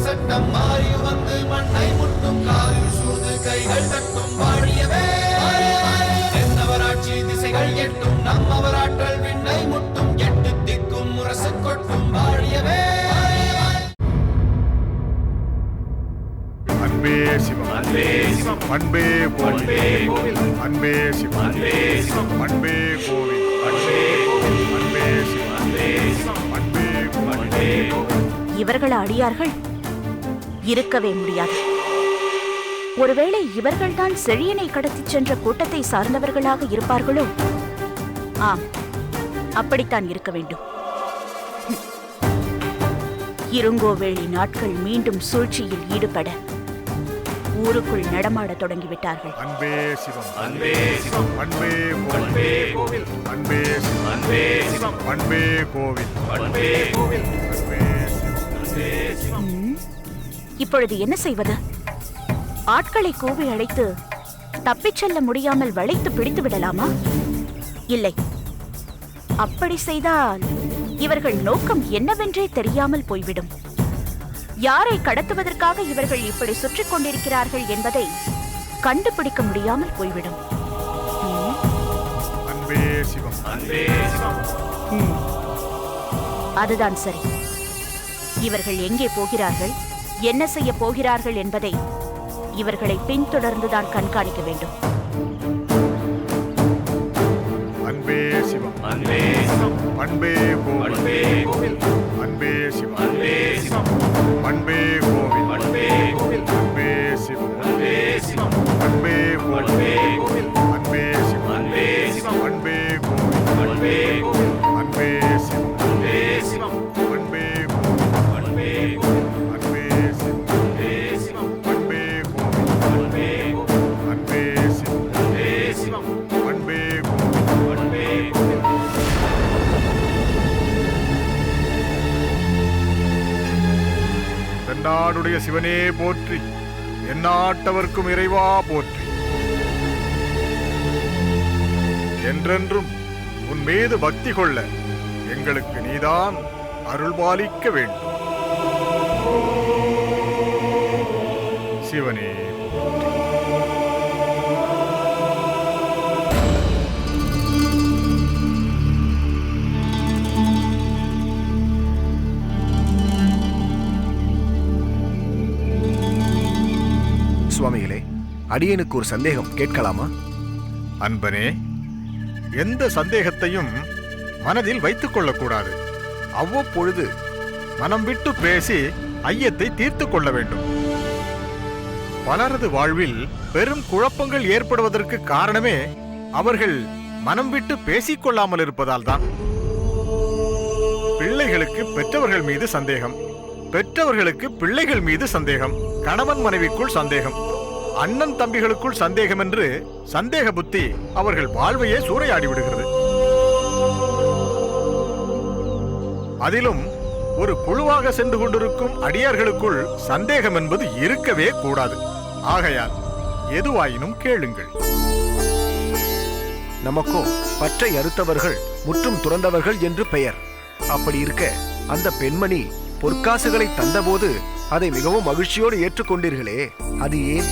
சட்டம் மாறி வந்து மண்ணை முட்டும் காலில் சூழ்ந்து கைகள் தட்டும் வாழியவே தென்னவராட்சி திசைகள் எட்டும் நம்மவராற்றல் விண்ணை முட்டும் எட்டு திக்கும் முரசு கொட்டும் வாழியவே அன்பே சிவம் அன்பே சிவம் அன்பே கோவில் அன்பே சிவம் அன்பே சிவம் அன்பே கோவில் அன்பே கோவில் அன்பே சிவம் அன்பே சிவம் அன்பே கோவில். இவர்கள் அடியார்கள் இருக்கவே முடியாது. ஒருவேளை இவர்கள்தான் செழியனை கடத்திச் சென்ற கூட்டத்தை சார்ந்தவர்களாக இருப்பார்களோ? ஆம், அப்படித்தான் இருக்க வேண்டும். இருங்கோவேளி நாட்கள் மீண்டும் சூழ்ச்சியில் ஈடுபட ஊருக்குள் நடமாடத் தொடங்கிவிட்டார்கள். அன்பே சிவம் அன்பே சிவம் அன்பே கோவில் அன்பே சிவம் அன்பே சிவம் அன்பே கோவில் அன்பே கோவில் அன்பே சிவம். இப்பொழுது என்ன செய்வது? ஆட்களை கூவி அழைத்து தப்பிச் செல்ல முடியாமல் வளைத்து பிடித்து விடலாமா? இல்லை, அப்படி செய்தால் இவர்கள் நோக்கம் என்னவென்றே தெரியாமல் போய்விடும். யாரை கடத்துவதற்காக இவர்கள் இப்படி சுற்றிக் கொண்டிருக்கிறார்கள் என்பதை கண்டுபிடிக்க முடியாமல் போய்விடும். அன்பே சிவம் அன்பே சிவம். அதுதான் சரி. இவர்கள் எங்கே போகிறார்கள், என்ன செய்ய போகிறார்கள் என்பதை இவர்களை பின்தொடர்ந்துதான் கண்காணிக்க வேண்டும். அன்பே சிவம் அன்பே சிவம் அன்பே கோவில் அன்பே சிவம் அன்பே சிவம் அன்பே கோவில் அன்பே கோவில் அன்பே சிவம் அன்பே சிவம் அன்பே கோவில் அன்பே சிவம் அன்பே சிவம் அன்பே கோவில் அன்பே கோவில் அன்பே சிவம் அன்பே சிவம் அன்பே கோவில் அன்பே கோவில் அன்பே சிவம் அன்பே சிவம் அன்பே கோவில் அன்பே கோவில் அன்பே சிவம் அன்பே சிவம் அன்பே கோவில் அன்பே கோவில். தென்னாடுடைய சிவனே போற்றி, எந்நாட்டவர்க்கும் இறைவா போற்றி. என்றென்றும் உன் மீது பக்தி கொள்ள எங்களுக்கு நீதான் அருள்பாலிக்க வேண்டும். சிவனே போற்றி. சுவாமிகளே, அடியனுக்கு ஒரு சந்தேகம் கேட்கலாமா? அன்பனே, எந்த சந்தேகத்தையும் மனதில் வைத்துக் கொள்ளக்கூடாது. அவ்வப்பொழுது மனம் விட்டு பேசி ஐயத்தை தீர்த்து கொள்ள வேண்டும். பலரது வாழ்வில் பெரும் குழப்பங்கள் ஏற்படுவதற்கு காரணமே அவர்கள் மனம் விட்டு பேசிக்கொள்ளாமல் இருப்பதால் தான். பிள்ளைகளுக்கு பெற்றவர்கள் மீது சந்தேகம், பெற்றவர்களுக்கு பிள்ளைகள் மீது சந்தேகம், கணவன் மனைவிக்குள் சந்தேகம், அண்ணன் தம்பிகளுக்குள் சந்தேகம் என்று சந்தேக புத்தி அவர்கள் வாழ்வையே சூறையாடி விடுகிறது. அதிலும் ஒரு குழுவாக சென்று கொண்டிருக்கும் அடியார்களுக்குள் சந்தேகம் என்பது இருக்கவே கூடாது. ஆகையால் எதுவாயினும் கேளுங்கள். நமக்கோ பற்றை அறுத்தவர்கள் முற்றும் துறந்தவர்கள் என்று பெயர். அப்படி இருக்க அந்த பெண்மணி பொற்காசுகளை தந்தபோது அதை மிகவும் மகிழ்ச்சியோடு ஏற்றுக்கொண்டீர்களே, அது ஏன்?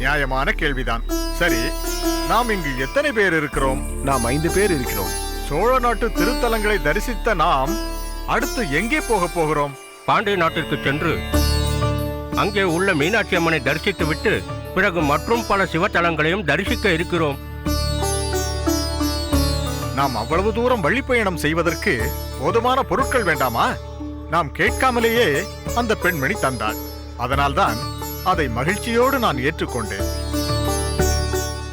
நியாயமான கேள்விதான். சரி, நாம் இங்கு எத்தனை பேர் இருக்கிறோம்? நாம் 5 பேர் இருக்கிறோம். சோழ நாட்டு திருத்தலங்களை தரிசித்த நாம் அடுத்து எங்கே போக போகிறோம்? பாண்டிய நாட்டிற்கு சென்று அங்கே உள்ள மீனாட்சி அம்மனை தரிசித்து விட்டு பிறகு மற்றும் பல சிவத்தலங்களையும் தரிசிக்க இருக்கிறோம். நாம் அவ்வளவு தூரம் வழிப்பயணம் செய்வதற்கு போதுமான பொருட்கள் வேண்டாமா? நாம் கேட்காமலேயே அந்த பெண்மணி தந்தாள். அதனால்தான் அதை மகிழ்ச்சியோடு நான் ஏற்றுக்கொண்டேன்.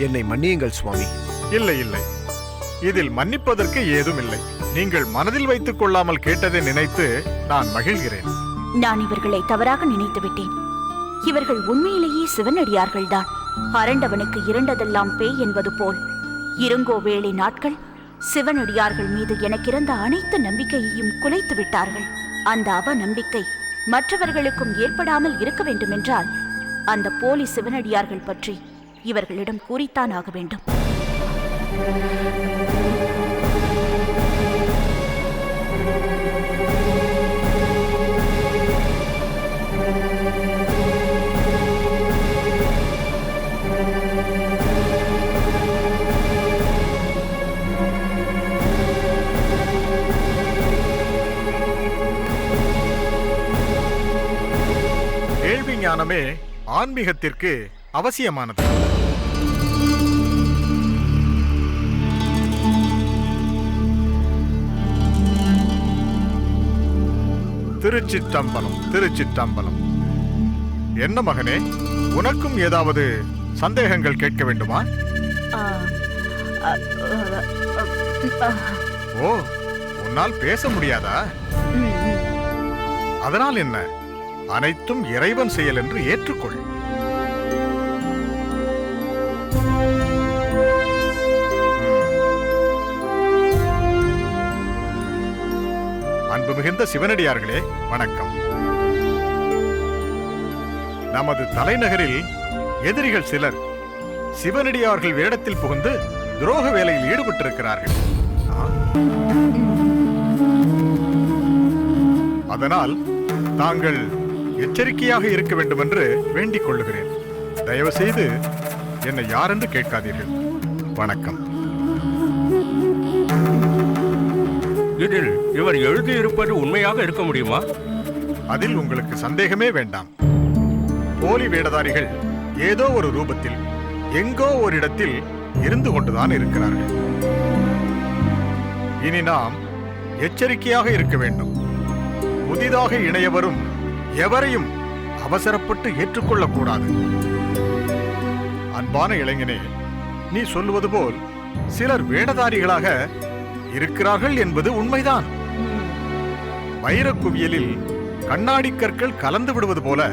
என்னை மன்னியுங்கள் சுவாமி. இல்லை இல்லை, இதில் மன்னிப்பதற்கு ஏதும் இல்லை. நீங்கள் மனதில் வைத்துக் கொள்ளாமல் கேட்டதை நினைத்து நான் மகிழ்கிறேன். நான் இவர்களை தவறாக நினைத்து விட்டேன். இவர்கள் உண்மையிலேயே சிவனடியார்கள்தான். அரண்டவனுக்கு இரண்டதெல்லாம் பேய் என்பது போல் இருங்கோவேளி நாட்கள் சிவனடியார்கள் மீது எனக்கிருந்த அனைத்து நம்பிக்கையையும் குலைத்து விட்டார்கள். அந்த அவநம்பிக்கை மற்றவர்களுக்கும் ஏற்படாமல் இருக்க வேண்டுமென்றால் அந்த போலி சிவனடியார்கள் பற்றி இவர்களிடம் கூறித்தான் ஆக வேண்டும். தியானமே ஆன்மீகத்திற்கு அவசியமானது. திருச்சிற்றம்பலம், திருச்சிற்றம்பலம். என்ன மகனே, உனக்கும் ஏதாவது சந்தேகங்கள் கேட்க வேண்டுமா? ஆ, அ, அ, ஓ, உன்னால் பேச முடியாதா? ம், ம். அதனால் என்ன, அனைத்தும் இறைவன் செயல் என்று ஏற்றுக்கொள். அன்பு மிகுந்த சிவனடியார்களே, வணக்கம். நமது தலைநகரில் எதிரிகள் சிலர் சிவனடியார்கள் வேடத்தில் புகுந்து துரோக வேலையில் ஈடுபட்டிருக்கிறார்கள். அதனால் தாங்கள் எச்சரிக்கையாக இருக்க வேண்டும் என்று வேண்டிக் கொள்ளுகிறேன். தயவு செய்து என்னை யாரென்று கேட்காதீர்கள். வணக்கம். இதில் இவர் எழுதியிருப்பது உண்மையாக இருக்க முடியுமா? அதில் உங்களுக்கு சந்தேகமே வேண்டாம். போலி வேடதாரிகள் ஏதோ ஒரு ரூபத்தில் எங்கோ ஒரு இடத்தில் இருந்து கொண்டுதான் இருக்கிறார்கள். இனி நாம் எச்சரிக்கையாக இருக்க வேண்டும். புதிதாக இணைய வரும் எவரையும் அவசரப்பட்டு ஏற்றுக்கொள்ளக்கூடாது. அன்பான இளைஞனே, நீ சொல்லுவது போல் சிலர் வேடதாரிகளாக இருக்கிறார்கள் என்பது உண்மைதான். வைரக் குவியலில் கண்ணாடி கற்கள் கலந்து விடுவது போல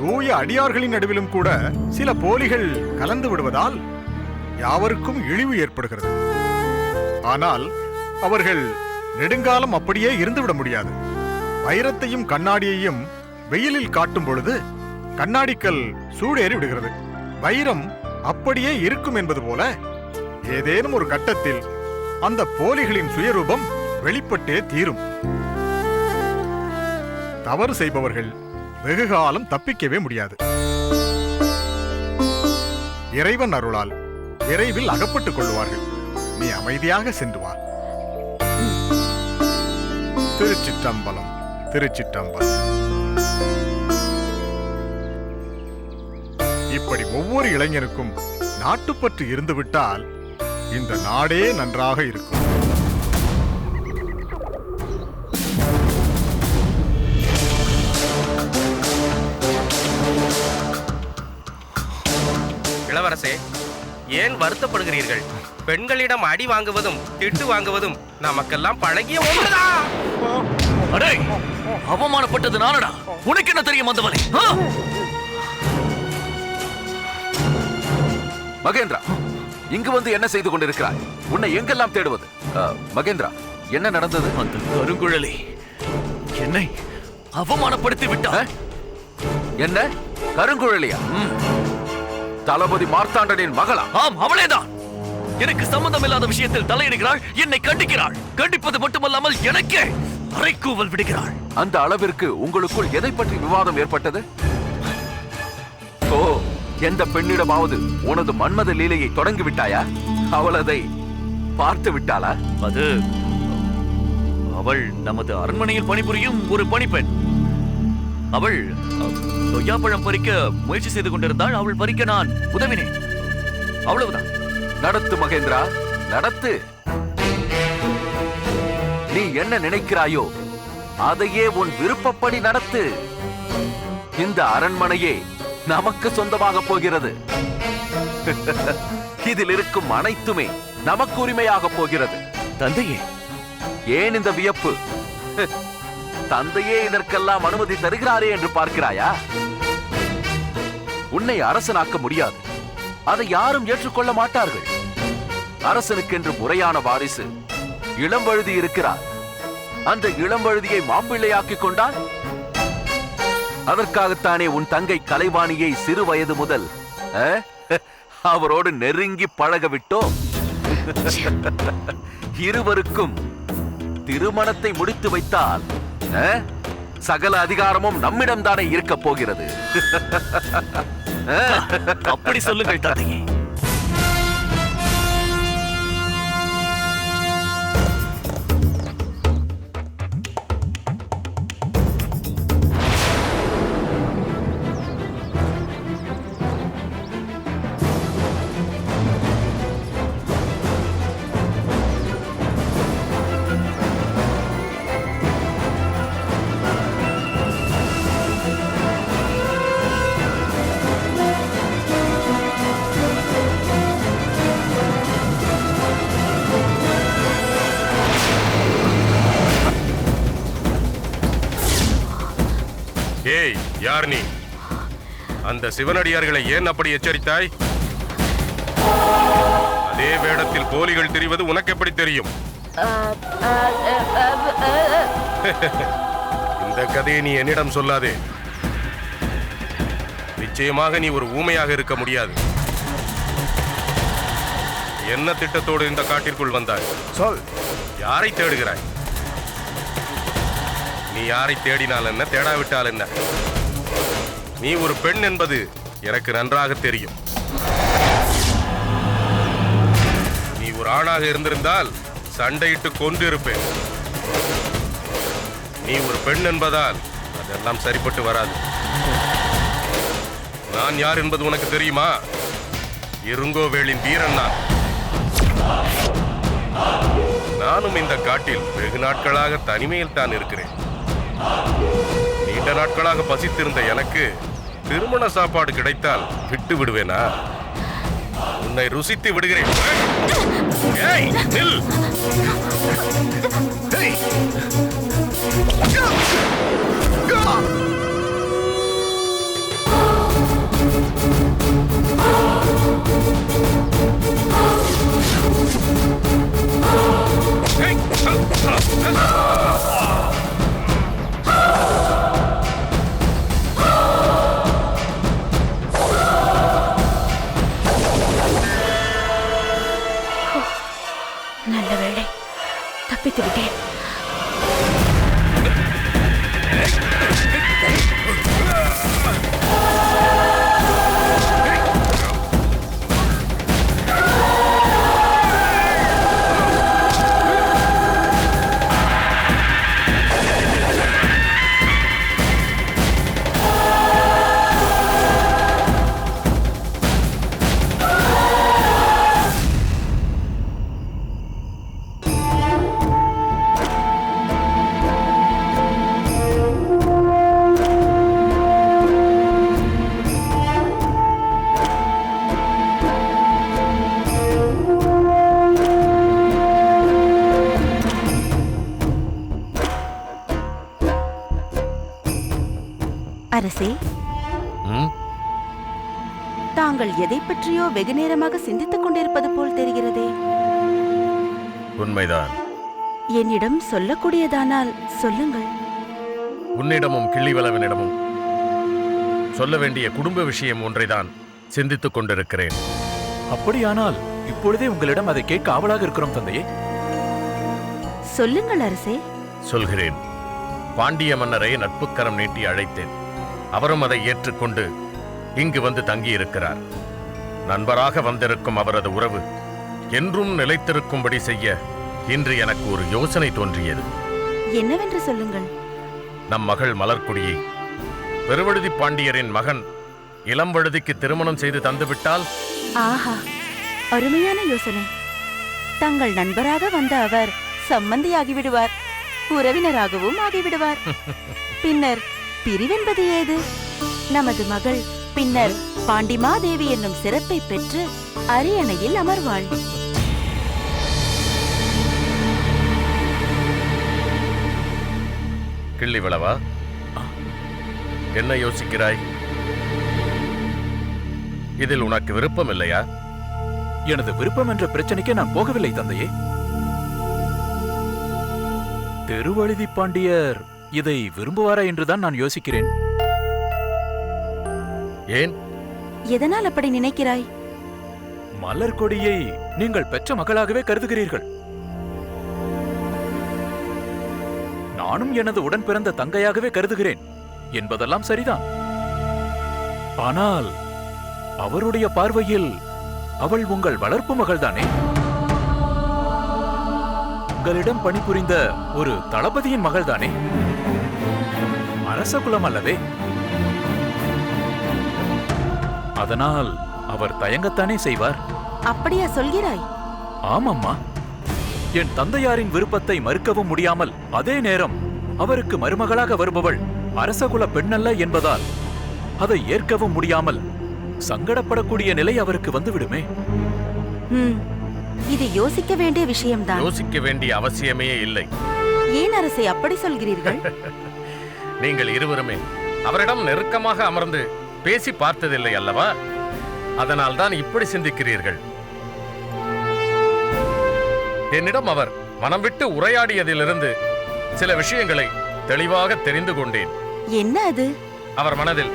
தூய அடியார்களின் நடுவிலும் கூட சில போலிகள் கலந்து விடுவதால் யாவருக்கும் இழிவு ஏற்படுகிறது. ஆனால் அவர்கள் நெடுங்காலம் அப்படியே இருந்துவிட முடியாது. வைரத்தையும் கண்ணாடியையும் வெயிலில் காட்டும் பொழுது கண்ணாடிக்கல் சூடேறி விடுகிறது. வைரம் அப்படியே இருக்கும் என்பது போல ஏதேனும் ஒரு கட்டத்தில் அந்த போலிகளின் சுயரூபம் வெளிப்பட்டே தீரும். தவறு செய்பவர்கள் வெகுகாலம் தப்பிக்கவே முடியாது. இறைவன் அருளால் விரைவில் அகப்பட்டுக் கொள்வார்கள். நீ அமைதியாக சென்று வா. திருச்சிற்றம்பலம், திருச்சிற்றம்பலம். இப்படி ஒவ்வொரு இளைஞனுக்கும் நாட்டுப்பற்று இருந்துவிட்டால் இந்த நாடே நன்றாக இருக்கும். இளவரசே, ஏன் வருத்தப்படுகிறீர்கள்? பெண்களிடம் அடி வாங்குவதும் திட்டு வாங்குவதும் நமக்கெல்லாம் பழகிய ஒன்றுதான். அடே, அவமானப்பட்டது நானடா. உனக்கு என்ன தெரியும் வந்தவனே? மகேந்திரா, இங்கு வந்து என்ன செய்து கொண்டிருக்கிறாய்? உன்னை எங்கெல்லாம் தேடுவது? மகேந்திரா, என்ன நடந்தது? அந்த கருங்குழலி என்னை அவமானப்படுத்தி விட்டார். என்ன கருங்குழலியா? தளபதி மார்த்தாண்டனின் மகளா? ஆம், அவளேதான். எனக்கு சம்பந்தம் இல்லாத விஷயத்தில் தலையிடுகிறாள், என்னை கண்டிக்கிறாள். கண்டிப்பது மட்டுமல்லாமல் எனக்கே அறைக்கூவல் விடுகிறாள். அந்த அளவிற்கு உங்களுக்குள் எதை பற்றி விவாதம் ஏற்பட்டது? ஓ, எந்த பெண்ணிடமாவது உனது மன்மத லீலையை தொடங்கி விட்டாயா? அவள் அதை பார்த்து விட்டாளா? அது அவள் நமது அரண்மனையில் பணிபுரியும் ஒரு பணிப்பெண். அவள் கொய்யாப்பழம் பறிக்க முயற்சி செய்து கொண்டிருந்தாள். அவள் பறிக்க நான் உதவினேன். அவ்வளவுதான். நடத்து மகேந்திரா, நடத்து. நீ என்ன நினைக்கிறாயோ அதையே உன் விருப்பப்படி நடத்து. இந்த அரண்மனையே நமக்கு சொந்தமாக போகிறது. இதில் இருக்கும் அனைத்துமே நமக்கு உரிமையாக போகிறது. தந்தையே, ஏன் இந்த வியப்பு? தந்தையே இதற்கெல்லாம் அனுமதி தருகிறாரே என்று பார்க்கிறாயா? உன்னை அரசனாக்க முடியாது. அதை யாரும் ஏற்றுக்கொள்ள மாட்டார்கள். அரசனுக்கென்று முறையான வாரிசு இளம்பழுதி இருக்கிறார். அந்த இளம்பழுதியை மாப்பிள்ளையாக்கிக் கொண்டால் அதற்காகத்தானே உன் தங்கை கலைவாணியை சிறு வயது முதல் அவரோடு நெருங்கி பழக விட்டோம். இருவருக்கும் திருமணத்தை முடித்து வைத்தால் சகல அதிகாரமும் நம்மிடம் தானே இருக்க போகிறது. அப்படி சொல்லுங்கள் தந்தையே. ஏய், யார் நீ? அந்த சிவனடியார்களை ஏன் அப்படி எச்சரித்தாய்? அதே வேடத்தில் போலிகள் தெரிவது உனக்கு எப்படி தெரியும்? இந்த கதையை நீ என்னிடம் சொல்லாதே. நிச்சயமாக நீ ஒரு ஊமையாக இருக்க முடியாது. என்ன திட்டத்தோடு இந்த காட்டிற்குள் வந்தாய்? சொல். யாரை தேடுகிறாய்? நீ யாரை தேடினால் என்ன, தேடாவிட்டால் என்ன? நீ ஒரு பெண் என்பது எனக்கு நன்றாக தெரியும். நீ ஒரு ஆணாக இருந்திருந்தால் சண்டையிட்டு கொண்டு இருப்பேன். நீ ஒரு பெண் என்பதால் அதெல்லாம் சரிப்பட்டு வராது. நான் யார் என்பது உனக்கு தெரியுமா? இருங்கோவேளின் வீரன் நான். நானும் இந்த காட்டில் வெகு நாட்களாக தனிமையில் தான் இருக்கிறேன். நீண்ட நாட்களாக பசித்திருந்த எனக்கு திருமண சாப்பாடு கிடைத்தால் விட்டு விடுவேனா? உன்னை ருசித்து விடுகிறேன். ஏய், நில்! ஏய்! நல்ல வேளை, தப்பித்து விட்டேன். அரசே, தாங்கள் எதை பற்றியோ வெகு நேரமாக சிந்தித்துக் கொண்டிருப்பது போல் தெரிகிறதே. உண்மைதான். என்னிடம் சொல்லக்கூடியதானால் சொல்லுங்கள். உன்னிடமும் கிள்ளிவளவனிடமும் சொல்ல வேண்டிய குடும்ப விஷயம் ஒன்றைதான் சிந்தித்துக் கொண்டிருக்கிறேன். அப்படியானால் இப்பொழுதே உங்களிடம் அதை கேட்க ஆவலாக இருக்கிறோம் தந்தையே. சொல்லுங்கள் அரசே. சொல்கிறேன். பாண்டிய மன்னரை நட்புக்கரம் நீட்டி அழைத்தேன். அவரும் அதை ஏற்றுக்கொண்டு இங்கு வந்து தங்கியிருக்கிறார். நண்பராக வந்திருக்கும் அவரது உறவு என்றும் நிலைத்திருக்கும்படி செய்ய இன்று எனக்கு ஒரு யோசனை தோன்றியது. என்னவென்று சொல்லுங்கள். நம் மகள் மலர்கொடியை பெருவழுதி பாண்டியரின் மகன் இளம்வழுதிக்கு திருமணம் செய்து தந்துவிட்டால்? ஆஹா, அருமையான யோசனை. தங்கள் நண்பராக வந்த அவர் சம்பந்தியாகிவிடுவார், உறவினராகவும் ஆகிவிடுவார். பின்னர் பிரிவென்பது ஏது? நமது மகள் பின்னர் பாண்டிமாதேவி என்னும் சிறப்பை பெற்று அரியணையில் அமர்வாள். கிள்ளிவளவா, என்ன யோசிக்கிறாய்? இதில் உனக்கு விருப்பம் இல்லையா? எனது விருப்பம் என்ற பிரச்சனைக்கு நான் போகவில்லை தந்தையே. திருவழுதி பாண்டியர் இதை விரும்புவாரா என்றுதான் நான் யோசிக்கிறேன். ஏன்? எதனால் அப்படி நினைக்கிறாய்? மலர்கொடியை நீங்கள் பெற்ற மகளாகவே கருதுகிறீர்கள். நானும் எனது உடன் பிறந்த தங்கையாகவே கருதுகிறேன் என்பதெல்லாம் சரிதான். ஆனால் அவருடைய பார்வையில் அவள் உங்கள் வளர்ப்பு மகள்தானே. உங்களிடம் பணிபுரிந்த ஒரு தளபதியின் மகள்தானே. அரச குலம் அல்லவே. அதனால் அவர் தயங்கத்தானே செய்வார். அப்படியா சொல்கிறாய்? ஆமம்மா, என் தந்தையாரின் விருப்பத்தை மறுக்கவும் முடியாமல் அதே நேரம் அவருக்கு மருமகளாக வருபவள் அரசகுல பெண்ணல்ல என்பதால் அதை ஏற்கவும் முடியாமல் சங்கடப்படக்கூடிய நிலை அவருக்கு வந்துவிடுமே. இது யோசிக்க வேண்டிய விஷயம்தான். யோசிக்க வேண்டிய அவசியமே இல்லை. ஏன் அரசே அப்படி சொல்கிறீர்கள்? நீங்கள் இருவருமே அவரிடம் நெருக்கமாக அமர்ந்து பேசி பார்த்ததில்லை அல்லவா? அதனால்தான் இப்படி சிந்திக்கிறீர்கள். என்னிடம் அவர் மனம் விட்டு உரையாடியதிலிருந்து சில விஷயங்களை தெளிவாக தெரிந்து கொண்டேன். என்ன அது? அவர் மனதில்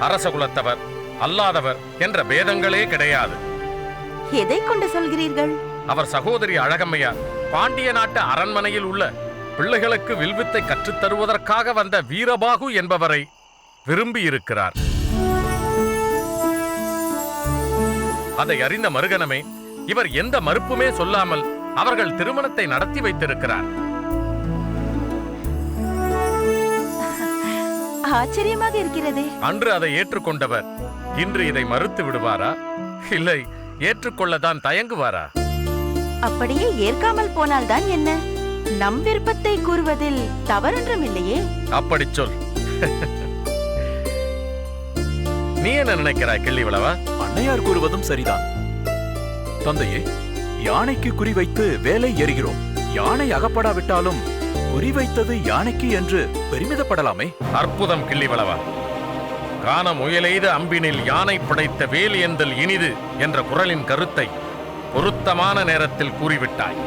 அரச குலத்தவர் அல்லாதவர் என்ற பேதங்களே கிடையாது. எதை கொண்டு சொல்கிறீர்கள்? அவர் சகோதரி அழகம்மையார் பாண்டிய நாட்டு அரண்மனையில் உள்ள பிள்ளைகளுக்கு வில்வித்தை கற்றுத் தருவதற்காக வந்த வீரபாகு என்பவரை விரும்பி இருக்கிறார். அதை அறிந்த மறுகணமே இவர் எந்த மறுப்புமே சொல்லாமல் அவர்கள் திருமணத்தை நடத்தி வைத்திருக்கிறார். ஆச்சரியமாக இருக்கிறது. அன்று அதை ஏற்றுக்கொண்டவர் இன்று இதை மறுத்து விடுவாரா? இல்லை, ஏற்றுக்கொள்ளத்தான் தயங்குவாரா? அப்படியே ஏற்காமல் போனால்தான் என்ன? நம் விருப்பத்தை கூறுவதில் தவறொன்றும் இல்லையே. அப்படி சொல். நீ என்ன நினைக்கிறாய் கிள்ளிவளவா? அன்னையார் கூறுவதும் சரிதான். தந்தையே, யானைக்கு குறிவைத்து வேலை எறிகிறோம். யானை அகப்படாவிட்டாலும் குறிவைத்தது யானைக்கு என்று பெருமிதப்படலாமே. அற்புதம் கிள்ளிவளவா. காண முயலெய்த அம்பினில் யானை படைத்த வேல் ஏந்தல் இனிது என்ற குறளின் கருத்தை பொருத்தமான நேரத்தில் கூறிவிட்டாய்.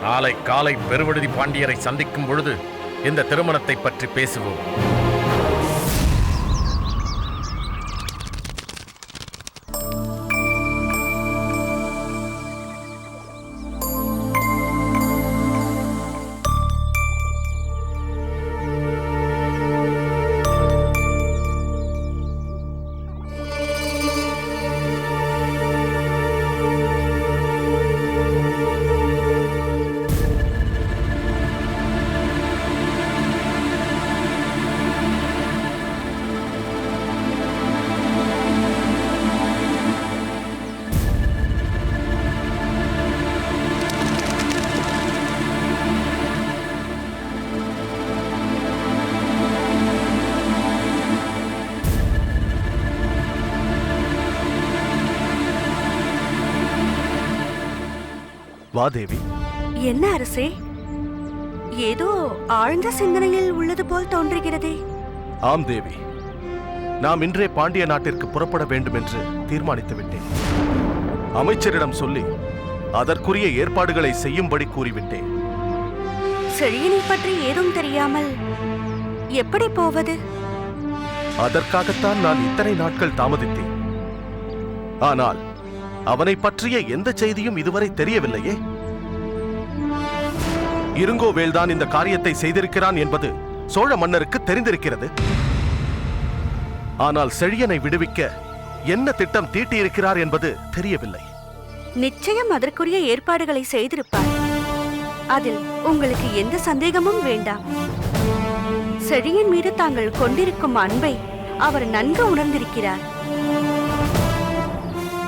நாளை காலை பெருவழுதி பாண்டியரை சந்திக்கும் பொழுது இந்த திருமணத்தை பற்றி பேசுவோம். வா தேவி. என்ன அரசே? ஏதோ ஆழ்ந்த சிந்தனையில் உள்ளது போல் தோன்றுகிறதே. ஆம் தேவி, நாம் இன்றே பாண்டிய நாட்டிற்கு புறப்பட வேண்டும் என்று தீர்மானித்து விட்டேன். அமைச்சரிடம் சொல்லி அதற்குரிய ஏற்பாடுகளை செய்யும்படி கூறிவிட்டேன். செழியனை பற்றி ஏதும் தெரியாமல் எப்படி போவது? அதற்காகத்தான் நான் இத்தனை நாட்கள் தாமதித்தேன். ஆனால் அவனை பற்றிய எந்த செய்தியும் இதுவரை தெரியவில்லையே. இருங்கோவேல்தான் இந்த காரியத்தை செய்திருக்கிறான் என்பது சோழ மன்னருக்கு தெரிந்திருக்கிறது. ஆனால் செழியனை விடுவிக்க என்ன திட்டம் தீட்டியிருக்கிறார் என்பது தெரியவில்லை. நிச்சயம் அதற்குரிய ஏற்பாடுகளை செய்திருப்பார். அதில் உங்களுக்கு எந்த சந்தேகமும் வேண்டாம். செழியன் மீது தாங்கள் கொண்டிருக்கும் அன்பை அவர் நன்கு உணர்ந்திருக்கிறார்.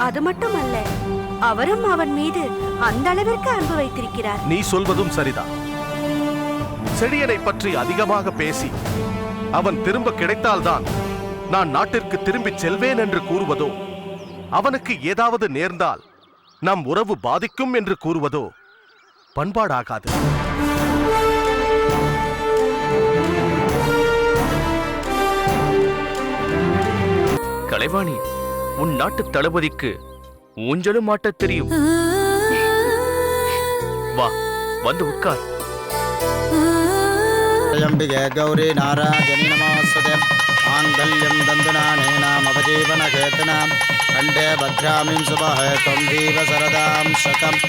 அது மட்டுமல்ல, அவரும் அவன் மீது அந்த அளவிற்கு அன்பு வைத்திருக்கிறார். நீ சொல்வதும் சரிதான். செழியனை பற்றி அதிகமாக பேசி அவன் திரும்ப கிடைத்தால்தான் நான் நாட்டிற்கு திரும்பிச் செல்வேன் என்று கூறுவதோ, அவனுக்கு ஏதாவது நேர்ந்தால் நம் உறவு பாதிக்கும் என்று கூறுவதோ பண்பாடாகாது. கலைவாணி, உன் நாட்டு தளபதிக்கு ஊஞ்சலும் ஆட்டத் தெரியும். வா, வந்து உட்கார். அம்பிகே கௌரி நாராயணி நமஸ்தே. மாங்கல்யம் தந்துநானேனாம் அவஜீவன கேதனாம் கண்டே பத்ராமிம் சுபஹே த்வம் ஜீவ சரதாம் சதம்.